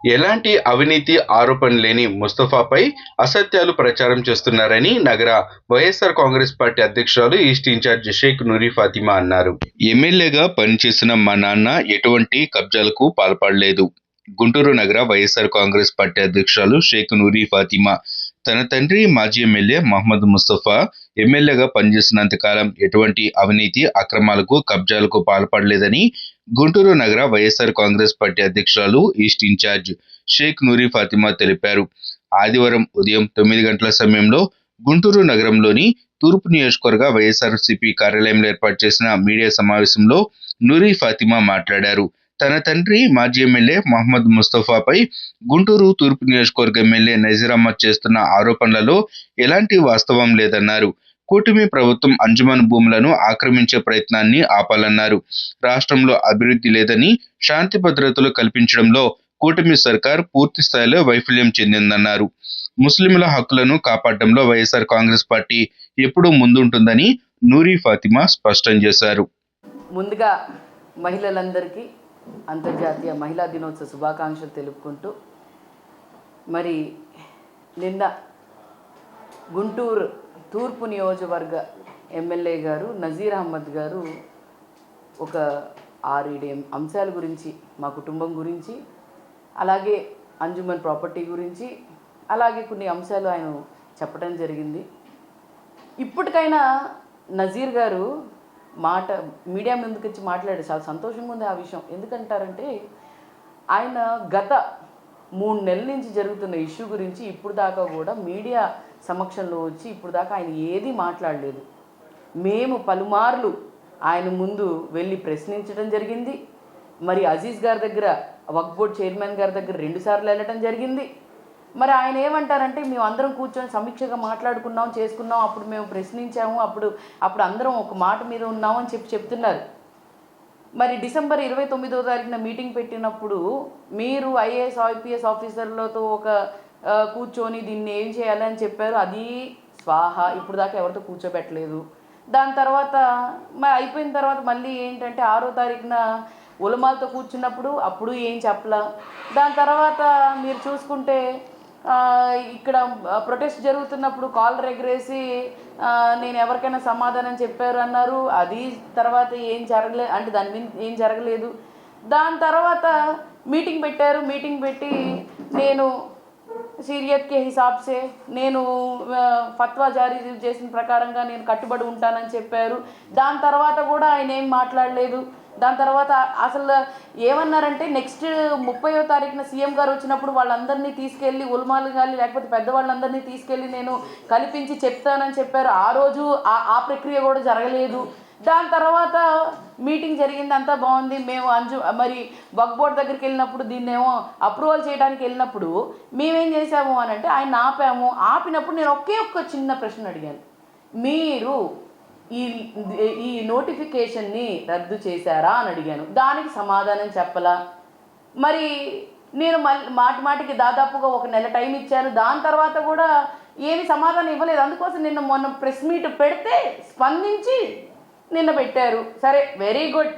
ఎలాంటి అవినీతి ఆరోపణలు లేని ముస్తఫాపై అసత్యాలు ప్రచారం చేస్తున్నారని నగర వైఎస్ఆర్ కాంగ్రెస్ పార్టీ అధ్యక్షురాలు ఈస్ట్ ఇన్ఛార్జ్ షేక్ నూరి ఫాతిమా అన్నారు. ఎమ్మెల్యేగా పనిచేసిన మా నాన్న ఎటువంటి కబ్జాలకు పాల్పడలేదు. గుంటూరు నగర వైఎస్ఆర్ కాంగ్రెస్ పార్టీ అధ్యక్షురాలు షేక్ నూరి ఫాతిమా తన తండ్రి మాజీ ఎమ్మెల్యే మహమ్మద్ ముస్తఫా ఎమ్మెల్యేగా పనిచేసినంత కాలం ఎటువంటి అవినీతి అక్రమాలకు కబ్జాలకు పాల్పడలేదని గుంటూరు నగర వైఎస్ఆర్ కాంగ్రెస్ పార్టీ అధ్యక్షురాలు ఈస్ట్ ఇన్ఛార్జ్ షేక్ నూరి ఫాతిమా తెలిపారు. ఆదివారం ఉదయం 9 గంటల సమయంలో గుంటూరు నగరంలోని తూర్పు నియోజకవర్గ వైఎస్ఆర్సీపీ కార్యాలయంలో ఏర్పాటు చేసిన మీడియా సమావేశంలో నూరి ఫాతిమా మాట్లాడారు. తన తండ్రి మాజీ ఎమ్మెల్యే మహమ్మద్ ముస్తఫాపై గుంటూరు తూర్పు నియోజకవర్గ ఎమ్మెల్యే నజీర్ అహ్మద్ చేస్తున్న ఆరోపణలలో ఎలాంటి వాస్తవం లేదన్నారు. కూటమి ప్రభుత్వం అంజుమన్ భూములను ఆక్రమించే ప్రయత్నాన్ని ఆపాలన్నారు. రాష్ట్రంలో అభివృద్ధి లేదని, శాంతి భద్రతలు కల్పించడంలో కూటమి సర్కార్ పూర్తి స్థాయిలో వైఫల్యం చెందిందన్నారు. ముస్లింల హక్కులను కాపాడడంలో వైఎస్ఆర్ కాంగ్రెస్ పార్టీ ఎప్పుడూ ముందుంటుందని నూరి ఫాతిమా స్పష్టం చేశారు. ముందుగా మహిళలందరికీ అంతర్జాతీయ మహిళా దినోత్సవ శుభాకాంక్షలు తెలుపుకుంటూ, మరి నిన్న గుంటూరు తూర్పు నియోజకవర్గ ఎమ్మెల్యే గారు నజీర్ అహ్మద్ గారు ఒక 6-7 అంశాల గురించి, మా కుటుంబం గురించి, అలాగే అంజుమన్ ప్రాపర్టీ గురించి, అలాగే కొన్ని అంశాలు ఆయన చెప్పడం జరిగింది. ఇప్పటికైనా నజీర్ గారు మీడియా ముందుకు వచ్చి మాట్లాడారు. చాలా సంతోషంగా ఉంది ఆ విషయం. ఎందుకంటారంటే ఆయన గత 3 నెలల నుంచి జరుగుతున్న ఇష్యూ గురించి ఇప్పుడు దాకా కూడా మీడియా సమక్షంలో వచ్చి ఇప్పుడు దాకా ఆయన ఏది మాట్లాడలేదు. మేము పలుమార్లు ఆయన ముందు వెళ్ళి ప్రశ్నించడం జరిగింది. మరి అజీజ్ గారి దగ్గర, వక్ఫ్ బోర్డ్ చైర్మన్ గారి దగ్గర 2 సార్లు వెళ్ళడం జరిగింది. మరి ఆయన ఏమంటారంటే మేము అందరం కూర్చొని సమీక్షగా మాట్లాడుకున్నాం, చేసుకున్నాం, అప్పుడు మేము ప్రశ్నించాము, అప్పుడు అందరం ఒక మాట మీద ఉన్నామని చెప్తున్నారు. మరి డిసెంబర్ 29వ తారీఖున మీటింగ్ పెట్టినప్పుడు మీరు ఐఏఎస్ ఐపీఎస్ ఆఫీసర్లతో కూర్చొని దీన్ని ఏం చేయాలని చెప్పారు. అది స్వాహ. ఇప్పుడు దాకా ఎవరితో కూర్చోబెట్టలేదు. దాని తర్వాత మరి అయిపోయిన తర్వాత మళ్ళీ ఏంటంటే 6వ తారీఖున ఉలమాలతో కూర్చున్నప్పుడు అప్పుడు ఏం చెప్పలా. దాని తర్వాత మీరు చూసుకుంటే ఇక్కడ ప్రొటెస్ట్ జరుగుతున్నప్పుడు కాలర్ ఎగరేసి నేను ఎవరికైనా సమాధానం చెప్పారు అన్నారు. అది తర్వాత ఏం జరగలేదు, అంటే దాని మీద ఏం జరగలేదు. దాని తర్వాత మీటింగ్ పెట్టారు. మీటింగ్ పెట్టి నేను షరియత్ కే హిసాబ్సే నేను ఫత్వా జారీ చేసిన ప్రకారంగా నేను కట్టుబడి ఉంటానని చెప్పారు. దాని తర్వాత కూడా ఆయన ఏం మాట్లాడలేదు. దాని తర్వాత అసలు ఏమన్నారంటే నెక్స్ట్ 30వ తారీఖున సీఎం గారు వచ్చినప్పుడు వాళ్ళందరినీ తీసుకెళ్ళి ఉల్మాలు కానీ లేకపోతే పెద్దవాళ్ళందరినీ తీసుకెళ్ళి నేను కల్పించి చెప్తానని చెప్పారు. ఆ రోజు ఆ ప్రక్రియ కూడా జరగలేదు. దాని తర్వాత మీటింగ్ జరిగింది, అంతా బాగుంది. మేము మరి వక్ఫ్ బోర్డ్ దగ్గరికి వెళ్ళినప్పుడు దీన్నేమో అప్రూవల్ చేయడానికి వెళ్ళినప్పుడు మేమేం చేసాము అని అంటే ఆయన ఆపాము. ఆపినప్పుడు నేను ఒక్క చిన్న ప్రశ్న అడిగాను. మీరు ఈ నోటిఫికేషన్ని రద్దు చేశారా అని అడిగాను. దానికి సమాధానం చెప్పలా. మరి నేను మాటికి దాదాపుగా 1 నెల టైం ఇచ్చాను. దాని తర్వాత కూడా ఏమి సమాధానం ఇవ్వలేదు. అందుకోసం మొన్న ప్రెస్ మీట్ పెడితే స్పందించి నిన్న పెట్టారు. సరే, వెరీ గుడ్.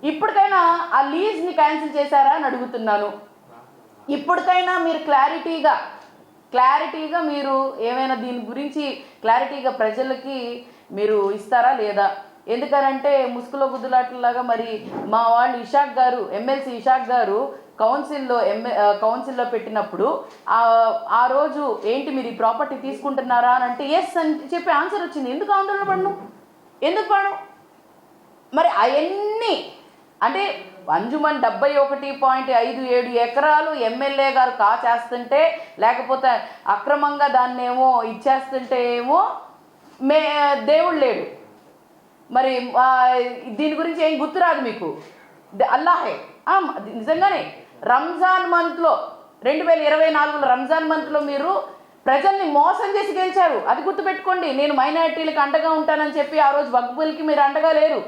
ఇప్పటికైనా ఆ లీజ్ని క్యాన్సిల్ చేశారా అని అడుగుతున్నాను. ఇప్పటికైనా మీరు క్లారిటీగా మీరు ఏమైనా దీని గురించి క్లారిటీగా ప్రజలకి మీరు ఇస్తారా లేదా? ఎందుకనంటే ముసుగులో గుద్దులాటలాగా మరి మా వాళ్ళు ఇషాక్ గారు, ఎమ్మెల్సీ ఇషాక్ గారు కౌన్సిల్లో పెట్టినప్పుడు ఆ రోజు ఏంటి మీరు ఈ ప్రాపర్టీ తీసుకుంటున్నారా అని అంటే ఎస్ అని చెప్పి ఆన్సర్ వచ్చింది. ఎందుకు ఆందోళన పడను? మరి అవన్నీ అంటే అంజుమన్ 71.57 ఎకరాలు ఎమ్మెల్యే గారు కాచేస్తుంటే, లేకపోతే అక్రమంగా దాన్నేమో ఇచ్చేస్తుంటే ఏమో దేవుడు లేడు. మరి దీని గురించి ఏం గుర్తురాదు మీకు? అల్లాహే. నిజంగానే రంజాన్ మంత్లో 2024లో రంజాన్ మంత్లో మీరు ప్రజల్ని మోసం చేసి గెలిచారు. అది గుర్తుపెట్టుకోండి. నేను మైనారిటీలకు అండగా ఉంటానని చెప్పి ఆ రోజు వక్ఫ్కి మీరు అండగా లేరు.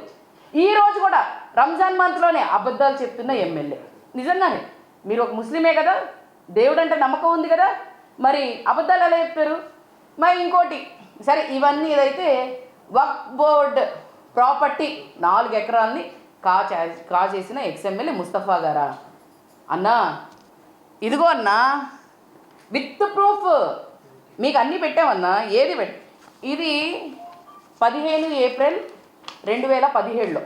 ఈ రోజు కూడా రంజాన్ మంత్లోనే అబద్ధాలు చెప్తున్న ఎమ్మెల్యే. నిజంగానే మీరు ఒక ముస్లిమే కదా, దేవుడు అంటే నమ్మకం ఉంది కదా, మరి అబద్ధాలు ఎలా చెప్తారు? మరి ఇంకోటి, సరే ఇవన్నీ ఏదైతే వక్ఫ్ బోర్డ్ ప్రాపర్టీ 4 ఎకరాలని కాచేసిన ఎక్స్ఎమ్మెల్యే ముస్తఫా గారా? అన్నా, ఇదిగో అన్నా, విత్ ప్రూఫ్ మీకు అన్నీ పెట్టామన్నా. ఏది ఇది 15 ఏప్రిల్ 2017లో